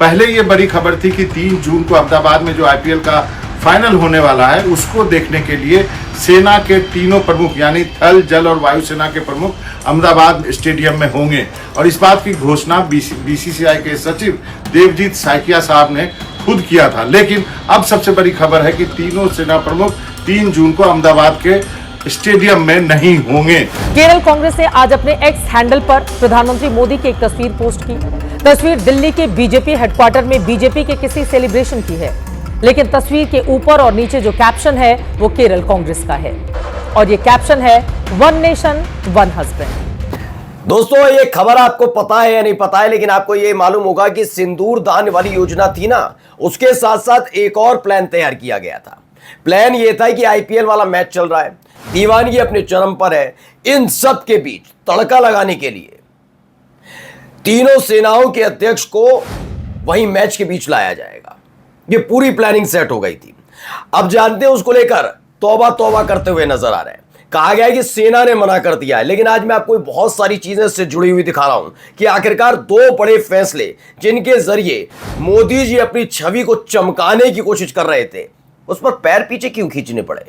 पहले ये बड़ी खबर थी कि 3 जून को अहमदाबाद में जो आईपीएल का फाइनल होने वाला है उसको देखने के लिए सेना के तीनों प्रमुख यानी थल, जल और वायुसेना के प्रमुख अहमदाबाद स्टेडियम में होंगे। और इस बात की घोषणा बीसीसीआई के सचिव देवजीत साइकिया साहब ने खुद किया था। लेकिन अब सबसे बड़ी खबर है कि तीनों सेना प्रमुख 3 जून को अहमदाबाद के स्टेडियम में नहीं होंगे। केरल कांग्रेस ने आज अपने एक्स हैंडल पर प्रधानमंत्री मोदी की एक तस्वीर पोस्ट की। तस्वीर दिल्ली के बीजेपी हेडक्वार्टर में बीजेपी के किसी सेलिब्रेशन की है, लेकिन तस्वीर के ऊपर और नीचे जो कैप्शन है वो केरल कांग्रेस का है और ये कैप्शन है वन नेशन वन हस्बैंड। दोस्तों, ये खबर आपको पता है या नहीं पता है, लेकिन आपको ये मालूम होगा कि सिंदूर दान वाली योजना थी ना, उसके साथ साथ एक और प्लान तैयार किया गया था। प्लान ये था कि आईपीएल वाला मैच चल रहा है, दीवानगी अपने चरम पर है, इन सब के बीच तड़का लगाने के लिए तीनों सेनाओं के अध्यक्ष को वहीं मैच के बीच लाया जाएगा। ये पूरी प्लानिंग सेट हो गई थी। अब जानते हैं उसको लेकर तौबा तौबा करते हुए नजर आ रहे हैं। कहा गया है कि सेना ने मना कर दिया है, लेकिन आज मैं आपको बहुत सारी चीजें इससे जुड़ी हुई दिखा रहा हूं कि आखिरकार 2 बड़े फैसले जिनके जरिए मोदी जी अपनी छवि को चमकाने की कोशिश कर रहे थे, उस पर पैर पीछे क्यों खींचने पड़े।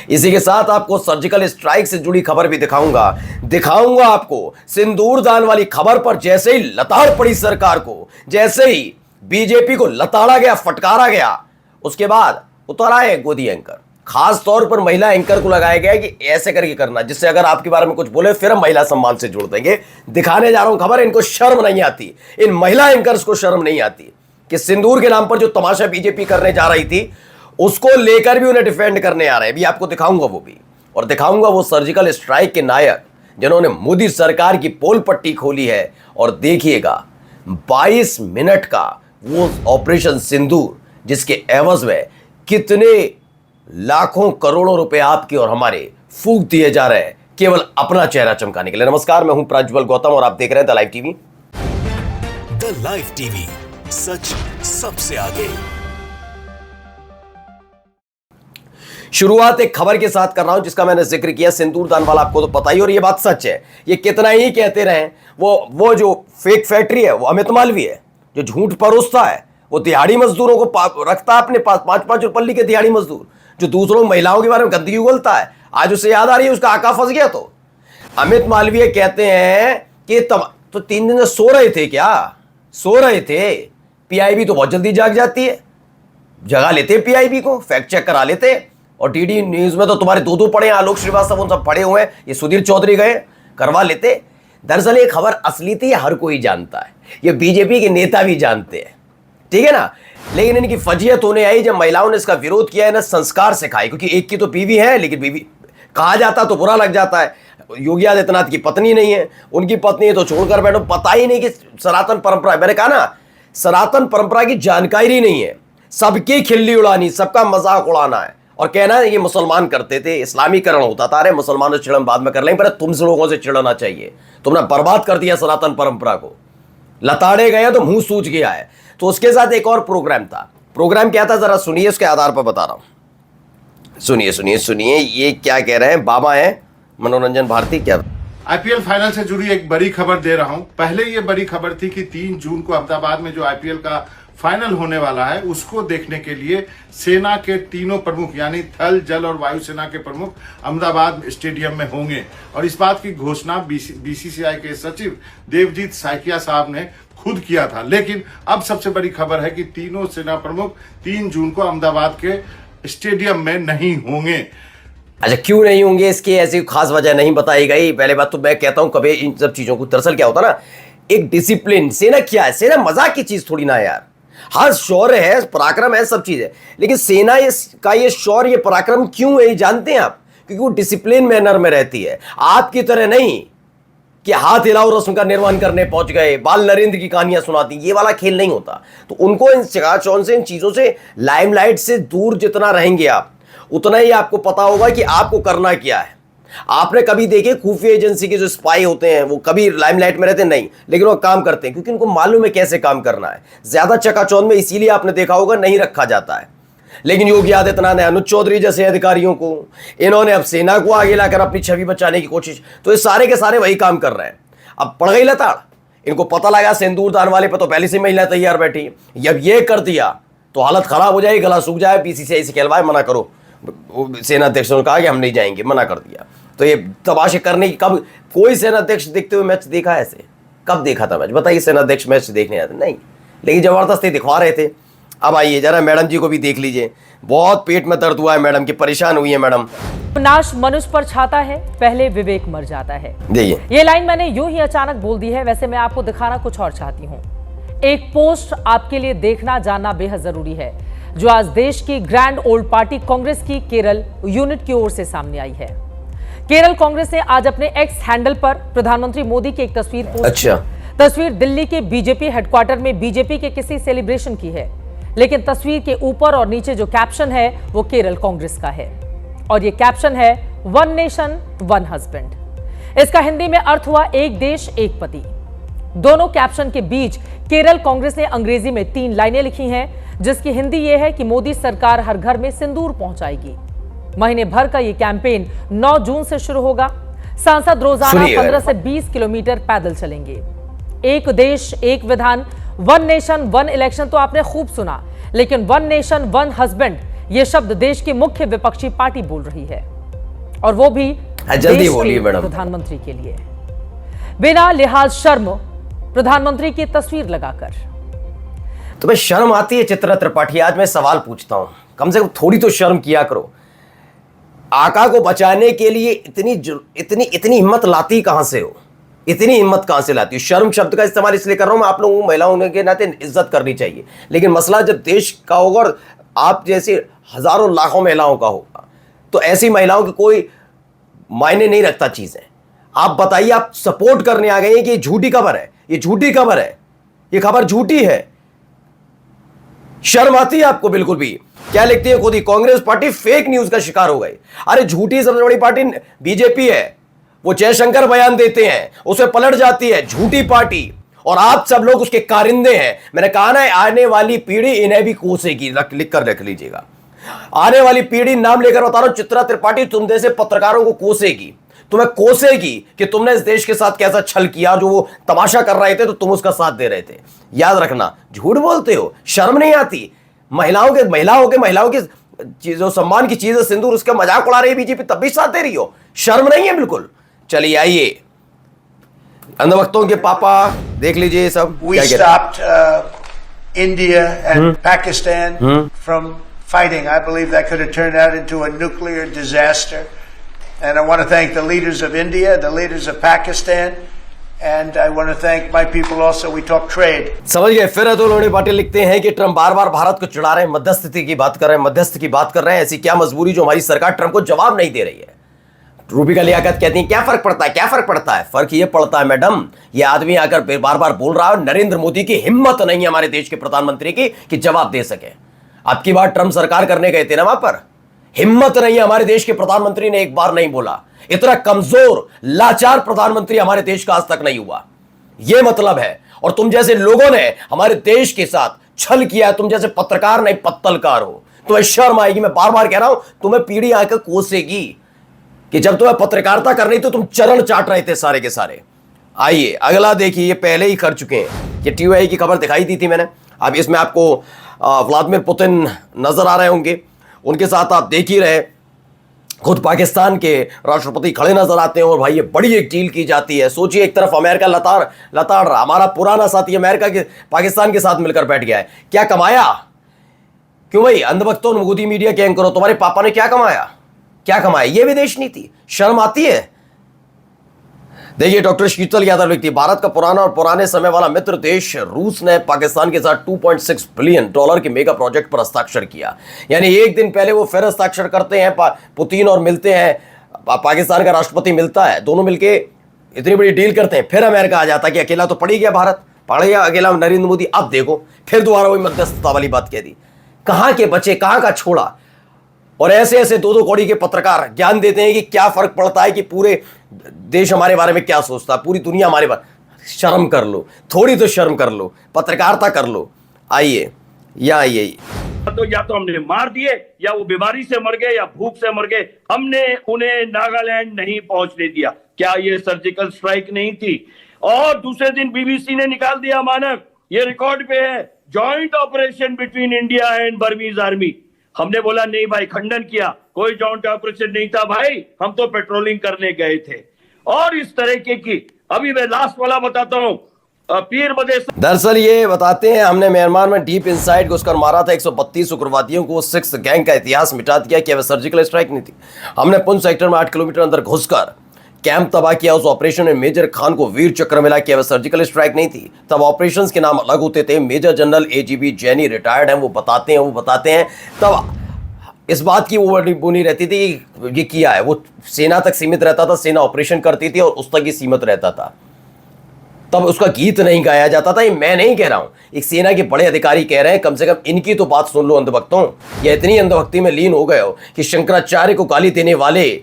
इसी के साथ आपको सर्जिकल स्ट्राइक से जुड़ी खबर भी दिखाऊंगा आपको सिंदूर दान वाली खबर पर जैसे ही लताड़ पड़ी सरकार को, जैसे ही बीजेपी को लताड़ा गया, फटकारा गया, उसके बाद उतर आए गोदी एंकर। खास तौर पर महिला एंकर को लगाया गया कि ऐसे करके करना, जिससे अगर आपके बारे में कुछ बोले फिर हम महिला सम्मान से जोड़ देंगे। दिखाने जा रहा हूं खबर, इनको शर्म नहीं आती, इन महिला एंकर्स को शर्म नहीं आती कि सिंदूर के नाम पर जो तमाशा बीजेपी करने जा रही थी उसको लेकर भी उन्हें डिफेंड करने आ रहे हैं। भी आपको दिखाऊंगा वो भी, और दिखाऊंगा वो सर्जिकल स्ट्राइक के नायक जिन्होंने मोदी सरकार की पोल पट्टी खोली है। और देखिएगा 22 मिनट का वो ऑपरेशन सिंदूर, जिसके एवज में कितने लाखों करोड़ों रुपए आपके और हमारे फूंक दिए जा रहे हैं केवल अपना चेहरा चमकाने के लिए। नमस्कार, मैं हूं प्रज्वल गौतम और आप देख रहे हैं the live TV. The live TV, सच सबसे आगे। शुरुआत एक खबर के साथ कर रहा हूं जिसका मैंने जिक्र किया, सिंदूर दान वाला, आपको तो पता ही, और ये बात सच है। ये कितना ही कहते रहे, वो जो फेक फैक्ट्री है वो अमित मालवीय है, जो झूठ परोसता है, वो दिहाड़ी मजदूरों को रखता है अपने पास, 5-5 रुपये के दिहाड़ी मजदूर, जो दूसरों महिलाओं के बारे में गंदगी उगलता है। आज उसे याद आ रही है उसका आका फंस गया। तो अमित मालवीय कहते हैं कि तो 3 दिन से सो रहे थे क्या? सो रहे थे। पीआईबी तो बहुत जल्दी जाग जाती है, जगा लेते पीआईबी को, फैक्ट चेक करा लेते। और डीडी न्यूज में तो तुम्हारे 2 पड़े हैं, आलोक श्रीवास्तव उन सब पड़े हुए हैं, ये सुधीर चौधरी गए, करवा लेते। दरअसल ये खबर असली थी, हर कोई जानता है, ये बीजेपी के नेता भी जानते हैं, ठीक है ना। लेकिन इनकी फजीयत होने आई जब महिलाओं ने इसका विरोध किया है ना, संस्कार सिखाए, क्योंकि एक की तो बीवी है, लेकिन बीवी कहा जाता तो बुरा लग जाता है। योगी आदित्यनाथ की पत्नी नहीं है, उनकी पत्नी है तो छोड़कर बैठो, पता ही नहीं कि सनातन परंपरा, मैंने कहा ना, सनातन परंपरा की जानकारी नहीं है, सबकी खिल्ली उड़ानी, सबका मजाक उड़ाना है और कहना है ये मुसलमान करते थे, इस्लामीकरण होता था। अरे मुसलमानों से चिड़न बाद में कर लेंगे, पहले तुमसे लोगों से चिड़ना चाहिए। तुमने बर्बाद कर दिया सनातन परंपरा को, लताड़े गए तो मुंह सूज गया है। तो उसके साथ एक और प्रोग्राम था। प्रोग्राम क्या था जरा सुनिए, उसके आधार पर बता रहा हूं। सुनिए ये क्या कह रहे हैं, बाबा हैं मनोरंजन भारती। क्या आईपीएल फाइनल से जुड़ी एक बड़ी खबर दे रहा हूं। पहले ये बड़ी खबर थी कि 3 जून को अहमदाबाद में जो आईपीएल का फाइनल होने वाला है उसको देखने के लिए सेना के तीनों प्रमुख यानी थल, जल और वायुसेना के प्रमुख अहमदाबाद स्टेडियम में होंगे। और इस बात की घोषणा बीसीसीआई के सचिव देवजीत साइकिया साहब ने खुद किया था। लेकिन अब सबसे बड़ी खबर है कि तीनों सेना प्रमुख 3 जून को अहमदाबाद के स्टेडियम में नहीं होंगे। अच्छा, क्यों नहीं होंगे, इसकी ऐसी खास वजह नहीं बताई गई। पहले बात तो मैं कहता हूं कभी इन सब चीजों को, दरअसल क्या होता ना, एक डिसिप्लिन, सेना क्या है, सेना मजाक की चीज थोड़ी ना है यार। हाँ, शौर्य है, पराक्रम है, सब चीज है, लेकिन सेना का ये शौर्य, ये पराक्रम क्यों है जानते हैं आप? क्योंकि वो डिसिप्लिन मैनर में रहती है, आपकी तरह नहीं कि हाथ हिलाओ रस्म का निर्माण करने पहुंच गए, बाल नरेंद्र की कहानियां सुनाती, ये वाला खेल नहीं होता। तो उनको इन चकाचौंध से, इन चीजों से, लाइमलाइट से दूर जितना रहेंगे आप, उतना ही आपको पता होगा कि आपको करना क्या है। आपने कभी देखे खुफिया एजेंसी के जो स्पाई होते हैं वो कभी लाइमलाइट में रहते नहीं, लेकिन वो काम करते हैं क्योंकि उनको मालूम है कैसे काम करना है। ज्यादा चकाचौंध में इसीलिए आपने देखा होगा नहीं रखा जाता है। लेकिन योगी आदित्यनाथ ने अनुज चौधरी जैसे अधिकारियों को, इन्होंने अब सेना को आगे लाकर अपनी छवि बचाने की कोशिश, तो ये सारे के सारे वही काम कर रहे हैं। अब पड़ गई लताड़, इनको पता लगा सिंदूर दान वाले पे तो पहले से महिला तैयार बैठी है, जब ये कर दिया तो हालत खराब हो जाएगी, गला सूख जाए, बीसीसीआई से कहलवाए मना करो। सेना अध्यक्ष ने कहा कि हम नहीं जाएंगे, मना कर दिया। तो ये तमाशे करने की कब कोई सेना अध्यक्ष देखते हुए मैच देखा है? ऐसे कब देखा था मैच बताइए? सेना अध्यक्ष मैच देखने आते नहीं, लेकिन जबरदस्ती दिखवा रहे थे। अब आइए जरा मैडम जी को भी देख लीजिए, बहुत पेट में दर्द हुआ है मैडम की, परेशान हुई है मैडम। नाश मनुष्य पर छाता है, पहले विवेक मर जाता है। देखिए ये लाइन मैंने यूं ही अचानक बोल दी है, वैसे मैं आपको दिखाना कुछ और चाहती हूं। एक पोस्ट आपके लिए देखना जानना बेहद जरूरी है, जो आज देश की ग्रैंड ओल्ड पार्टी कांग्रेस की केरल यूनिट की ओर से सामने आई है। केरल कांग्रेस ने आज अपने एक्स हैंडल पर प्रधानमंत्री मोदी की एक तस्वीर पोस्ट अच्छा की। तस्वीर दिल्ली के बीजेपी हेडक्वार्टर में बीजेपी के किसी सेलिब्रेशन की है, लेकिन तस्वीर के ऊपर और नीचे जो कैप्शन है वो केरल कांग्रेस का है, और ये कैप्शन है वन नेशन वन हस्बैंड। इसका हिंदी में अर्थ हुआ एक देश एक पति। दोनों कैप्शन के बीच केरल कांग्रेस ने अंग्रेजी में 3 लाइनें लिखी हैं, जिसकी हिंदी यह है कि मोदी सरकार हर घर में सिंदूर पहुंचाएगी। महीने भर का ये कैंपेन 9 जून से शुरू होगा। सांसद रोजाना 15 से 20 किलोमीटर पैदल चलेंगे। एक देश एक विधान, वन नेशन वन इलेक्शन तो आपने खूब सुना, लेकिन वन नेशन वन हस्बैंड ये शब्द देश की मुख्य विपक्षी पार्टी बोल रही है, और वो भी जल्दी बोलिए मैडम। प्रधानमंत्री के लिए बिना लिहाज शर्म प्रधानमंत्री की तस्वीर लगाकर। तुम्हें शर्म आती है चित्रा त्रिपाठी? आज मैं सवाल पूछता हूं, कम से कम थोड़ी तो शर्म किया करो। आका को बचाने के लिए इतनी हिम्मत लाती कहां से हो? इतनी हिम्मत कहां से लाती हो? शर्म शब्द का इस्तेमाल इसलिए कर रहा हूं, मैं आप लोगों को महिलाओं के नाते इज्जत करनी चाहिए, लेकिन मसला जब देश का होगा और आप जैसे हजारों लाखों महिलाओं का होगा, तो ऐसी महिलाओं की कोई मायने नहीं रखता चीजें। आप बताइए, आप सपोर्ट करने आ गए हैं कि ये झूठी खबर है, ये झूठी खबर है, ये खबर झूठी है। शर्म आती है आपको बिल्कुल भी? क्या लिखती है खुद ही कांग्रेस पार्टी फेक न्यूज का शिकार हो गई। अरे झूठी सबसे बड़ी पार्टी बीजेपी है, वो जयशंकर बयान देते हैं उसे पलट जाती है, झूठी पार्टी, और आप सब लोग उसके कारिंदे हैं। मैंने कहा ना, आने वाली पीढ़ी इन्हें भी कोसेगी, लिख कर रख लीजिएगा। आने वाली पीढ़ी नाम लेकर बता रहा हूं, चित्रा त्रिपाठी तुम जैसे पत्रकारों को कोसेगी, तुम्हें कोसेगी कि तुमने इस देश के साथ कैसा छल किया। जो वो तमाशा कर रहे थे तो तुम उसका साथ दे रहे थे। याद रखना, झूठ बोलते हो, शर्म नहीं आती? महिलाओं के चीजों सम्मान की चीजें सिंदूर, उसका मजाक उड़ा रही है बीजेपी, तब भी साथ दे रही हो? शर्म नहीं है बिल्कुल? चलिए आइए, अंधभक्तों के पापा देख लीजिए सब। We stopped India and Pakistan from fighting. I believe that could have turned out into a nuclear disaster. And I want to thank the leaders of India, the leaders of Pakistan, and I want to thank my people also. We talk trade. समझ गए? फिर अतुल लोणी पाटिल लिखते हैं कि Trump बार बार भारत को चिढ़ा रहे हैं, मध्यस्थता की बात कर रहे हैं, मध्यस्थ की बात कर रहे हैं। ऐसी क्या मजबूरी जो हमारी सरकार ट्रंप को जवाब नहीं दे रही है? रूबिका लियाकत कहती हैं क्या फर्क पड़ता है, क्या फर्क पड़ता है? फर्क ये पड़ता है मैडम, ये आदमी आकर बार बार बोल रहा है, नरेंद्र मोदी की हिम्मत नहीं है हमारे देश के प्रधानमंत्री की कि जवाब दे सके। अब की बार ट्रंप सरकार करने गए थे ना, वहां पर हिम्मत नहीं है हमारे देश के प्रधानमंत्री ने एक बार नहीं बोला। इतना कमजोर लाचार प्रधानमंत्री हमारे देश का आज तक नहीं हुआ, यह मतलब है। और तुम जैसे लोगों ने हमारे देश के साथ छल किया, तुम जैसे पत्रकार नहीं पत्तलकार हो, तुम्हें शर्म आएगी। मैं बार बार कह रहा हूं, तुम्हें पीढ़ी आकर कोसेगी कि जब तुम्हें पत्रकारिता करनी तो तुम चरण चाट रहे थे सारे के सारे। आइए अगला देखिए, ये पहले ही कर चुके हैं। ये टीआई की खबर दिखाई दी थी मैंने, अब इसमें आपको व्लादिमीर पुतिन नजर आ रहे होंगे, उनके साथ आप देख ही रहे, खुद पाकिस्तान के राष्ट्रपति खड़े नजर आते हैं, और भाई ये बड़ी एक डील की जाती है। सोचिए, एक तरफ अमेरिका लताड़ रहा, हमारा पुराना साथी अमेरिका के पाकिस्तान के साथ मिलकर बैठ गया है। क्या कमाया? क्यों भाई अंधभक्तों, मोदी मीडिया के एंकर हो, तुम्हारे पापा ने क्या कमाया? क्या कमाया? ये विदेश नीति, शर्म आती है? देखिए, डॉक्टर शीतल यादव लिखती है, भारत का पुराना और पुराने समय वाला मित्र देश रूस ने पाकिस्तान के साथ $2.6 बिलियन के मेगा प्रोजेक्ट पर हस्ताक्षर किया। यानी एक दिन पहले वो फिर हस्ताक्षर करते हैं पुतिन और मिलते हैं, पाकिस्तान का राष्ट्रपति मिलता है, दोनों मिलके इतनी बड़ी डील करते हैं। फिर अमेरिका आ जाता कि अकेला तो पड़ ही गया भारत, पड़ गया अकेला नरेंद्र मोदी। अब देखो फिर दोबारा वही मध्यस्थता वाली बात कह दी। कहां के बचे, कहां का छोड़ा? और ऐसे ऐसे दो कौड़ी के पत्रकार ज्ञान देते हैं कि क्या फर्क पड़ता है कि पूरे देश हमारे बारे में क्या सोचता है, पूरी दुनिया हमारे बारे। शर्म कर लो, थोड़ी तो शर्म कर लो, पत्रकारिता कर लो। आइए आइए, तो या तो हमने मार दिए, या वो बीमारी से मर गए, या भूख से मर गए, हमने उन्हें नागालैंड नहीं पहुंचने दिया। क्या ये सर्जिकल स्ट्राइक नहीं थी? और दूसरे दिन बीबीसी ने निकाल दिया मानक, ये रिकॉर्ड पे है, joint operation between India and Burmese army. हमने बोला नहीं भाई, खंडन किया, कोई जॉइंट ऑपरेशन नहीं था भाई, हम तो पेट्रोलिंग करने गए थे। और इस तरीके की, अभी मैं लास्ट वाला बताता हूं, पीर बदेश। दरअसल ये बताते हैं, हमने म्यांमार में डीप इनसाइड घुसकर मारा था 132 उग्रवादियों को, 6 गैंग का इतिहास मिटा दिया कि वह सर्जिकल स्ट्राइक नहीं थी। हमने पुंछ सेक्टर में 8 किलोमीटर अंदर घुसकर कैंप तबाह किया। उस ऑपरेशन में मेजर खान को वीर चक्र मिला कि वह सर्जिकल स्ट्राइक नहीं थी। तब ऑपरेशंस के नाम अलग होते थे। मेजर जनरल एजीबी जैनी रिटायर्ड हैं, वो बताते हैं तब इस बात की वो बुनी रहती थी कि ये किया है, वो सेना तक सीमित रहता था, सेना ऑपरेशन करती थी और उस तक ही सीमित रहता था। तब उसका गीत नहीं गाया जाता था। ये मैं नहीं कह रहा हूं, एक सेना के बड़े अधिकारी कह रहे हैं। कम से कम इनकी तो बात सुन लो अंधभक्तों। या इतनी अंधभक्ति में लीन हो गए हो कि शंकराचार्य को गाली देने वाले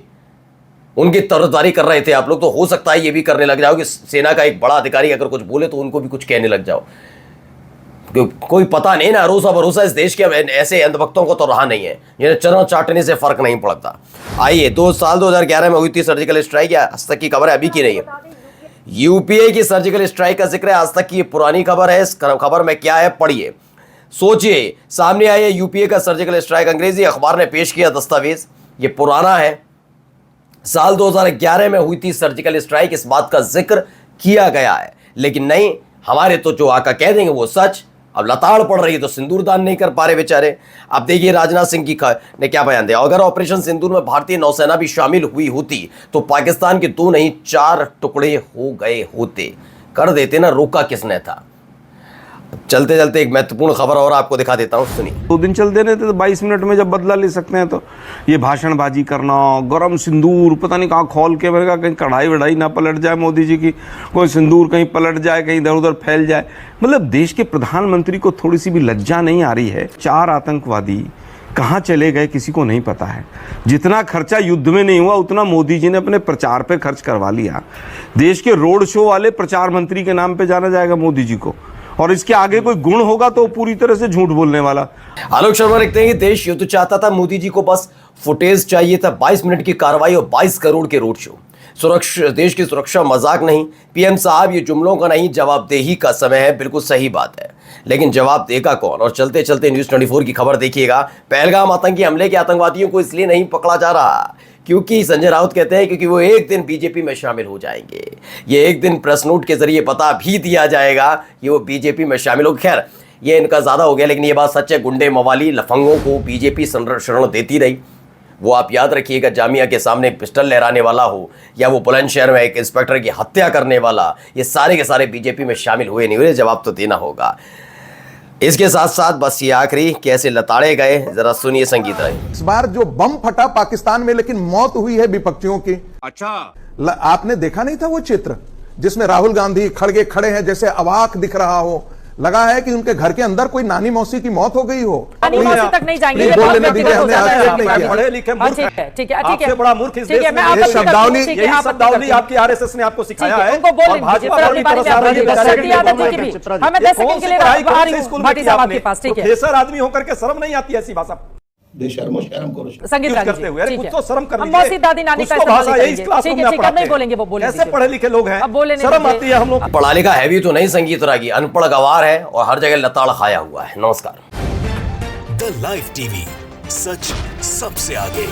उनकी तरफदारी कर रहे थे आप लोग, तो हो सकता है ये भी करने लग जाओ कि सेना का एक बड़ा अधिकारी अगर कुछ बोले तो उनको भी कुछ कहने लग जाओ। कोई पता नहीं ना, भरोसा इस देश के ऐसे अंधभक्तों को तो रहा नहीं है, ये चरण चाटने से फर्क नहीं पड़ता। आइए, 2011 में हुई थी सर्जिकल स्ट्राइक, या आज तक की खबर है, अभी की नहीं है। यूपीए की सर्जिकल स्ट्राइक का जिक्र है, आज तक की पुरानी खबर है। इस खबर में क्या है पढ़िए, सोचिए। सामने आई है यूपीए का सर्जिकल स्ट्राइक, अंग्रेजी अखबार ने पेश किया दस्तावेज, ये पुराना है। साल 2011 में हुई थी सर्जिकल स्ट्राइक, इस बात का जिक्र किया गया है, लेकिन नहीं, हमारे तो जो आका कह देंगे वो सच। अब लताड़ पड़ रही है तो सिंदूर दान नहीं कर पा रहे बेचारे। अब देखिए राजनाथ सिंह ने क्या बयान दिया, अगर ऑपरेशन सिंदूर में भारतीय नौसेना भी शामिल हुई होती तो पाकिस्तान के 2 नहीं 4 टुकड़े हो गए होते। कर देते ना, रोका किसने था। चलते चलते एक महत्वपूर्ण खबर और आपको दिखा देता हूं, सुनिए। 2 दिन चल देने थे तो 22 मिनट में जब बदला ले सकते हैं, तो ये भाषणबाजी करना, गरम सिंदूर पता नहीं कहाँ खोल के, मेरे कहीं कढ़ाई वढ़ाई ना पलट जाए मोदी जी की, कोई सिंदूर कहीं पलट जाए, कहीं इधर उधर फैल जाए। मतलब देश के प्रधानमंत्री को थोड़ी सी भी लज्जा नहीं आ रही है। 4 आतंकवादी कहाँ चले गए किसी को नहीं पता है। जितना खर्चा युद्ध में नहीं हुआ उतना मोदी जी ने अपने प्रचार पे खर्च करवा लिया। देश के रोड शो वाले प्रचार मंत्री के नाम पे जाना जाएगा मोदी जी को, और इसके आगे कोई गुण होगा तो पूरी तरह से झूठ बोलने वाला। आलोक शर्मा लिखते हैं कि देश युद्ध चाहता था, मोदी जी को बस फुटेज चाहिए था। 22 मिनट की कार्रवाई और 22 करोड़ के रोड शो। सुरक्षा, देश की सुरक्षा मजाक नहीं। पीएम साहब, ये जुमलों का नहीं, जवाबदेही का समय है। बिल्कुल सही बात है, लेकिन जवाब देगा कौन? और चलते चलते न्यूज़ 24 की खबर देखिएगा। पहलगाम आतंकी हमले के आतंकवादियों को इसलिए नहीं पकड़ा जा रहा क्योंकि संजय राउत कहते हैं क्योंकि वो एक दिन बीजेपी में शामिल हो जाएंगे। ये एक दिन प्रेस नोट के जरिए पता भी दिया जाएगा कि वो बीजेपी में शामिल हो। खैर, ये इनका ज्यादा हो गया, लेकिन ये बात सच है। गुंडे मवाली लफंगों को बीजेपी शरण देती रही। वो आप याद रखिएगा, जामिया के सामने पिस्टल लहराने वाला हो या वो बुलंदशहर में एक इंस्पेक्टर की हत्या करने वाला, ये सारे के सारे बीजेपी में शामिल हुए नहीं हुए, जवाब तो देना होगा। इसके साथ साथ बस ये आखिरी कैसे लताड़े गए, जरा सुनिए संगीत राय। इस बार जो बम फटा पाकिस्तान में, लेकिन मौत हुई है विपक्षियों की। अच्छा, आपने देखा नहीं था वो चित्र जिसमें राहुल गांधी खड़े हैं, जैसे अवाक दिख रहा हो, लगा है कि उनके घर के अंदर कोई नानी मौसी की मौत हो गई हो। नानी मौसी तक नहीं जाएंगे, पढ़े लिखे मूर्ख, ठीक है, आपसे बड़ा मूर्ख इस देश में यही शब्दावली आपकी आरएसएस ने आपको सिखाया है। उनको बोल प्रोफेसर आदमी होकर के शर्म नहीं आती ऐसी भाषा संगीत करते हुए? कुछ तो शर्म कर लीजिए। मौसी दादी नानी का भाषा यही इस क्लासरूम में पढ़ाते हैं। बोलेंगे, वो बोलेंगे। कैसे पढ़े लिखे लोग हैं, शर्म आती है हम लोग। पढ़ा लिखा है भी तो नहीं संगीत रागी, अनपढ़ गवार है और हर जगह लताड़ खाया हुआ है। नमस्कार। द लाइव टीवी, सच सबसे आगे।